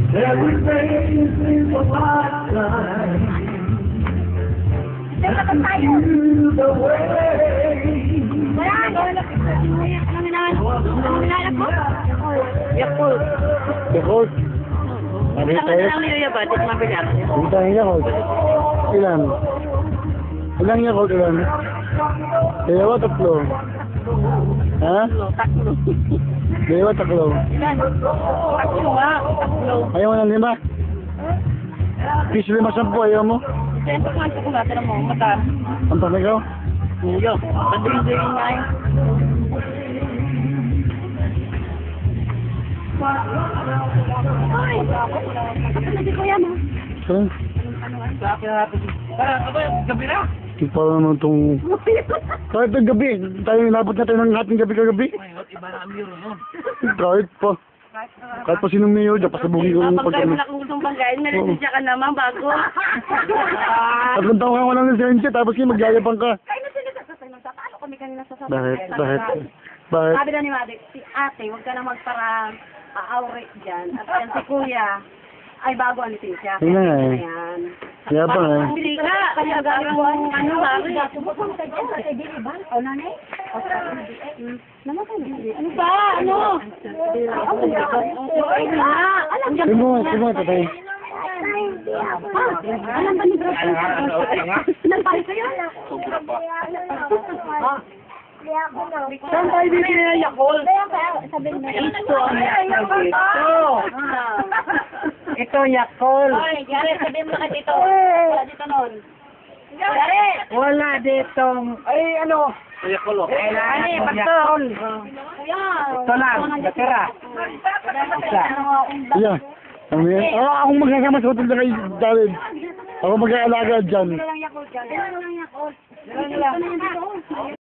Everything is a lifetime. The way. Yakult. Yakult. Ano Ang tayo? lang niya ba? Tit mabigat. Hindi tayo Yakult. Ilan? Ilang Yakult ilan? Dalawa, tatlo. Ha? Taklo. Dalawa, tatlo. Ilan? Taklo nga. Taklo. Ayaw mo ng 5? Piso 5, 10, ayaw mo? Siyempre kung ito ko natin mo. Mata. Ang panigaw? Yo. Padring-dring nga eh. Ay! Kapag na si Kuya mo. Saan? Gabi na. Hindi pa naman itong... Kahit ang gabi, tayo inabot na tayo ng ating gabi kagabi. Iba na ang miro nun. Kahit pa. Kahit pa sinong mayor dyan, pasabugin ko yung Kapag tayo mo pagkano. nakungutong banggain, melisensya ka naman bago. Tatlong taon ka walang lisensya, tapos yung magyayabang ka. Kaya na sila sa nagtatalo kami kanina sa sabi. Bakit? Bakit? Bakit? Sabi na ni Madik, si ate, huwag ka na magparang aawre dyan. At yan si kuya, ay bago ang lisensya. Yun na nga eh. Ayan. Yabang eh. Hindi ka, kaya galing mo ang ano ba? Ano ba? Ano? Ay nga! Alam ka Sino mo, tatay? Alam ba ni Brad? Nagpahit ko yun? Saan tayo bibili ng Yakult? Ito ang Yakult. Ito Yakult. Ay, Gary, sabihin mo na kay Tito. Wala dito noon. Gary! Wala ditong, ay ano? Ano eh, Yakult. Kuya! Ito lang, natira. Iya. Ano yan? Akong magsasama sa hotel na kay David. Ako mag-aalaga dyan. Yakult. Yakult.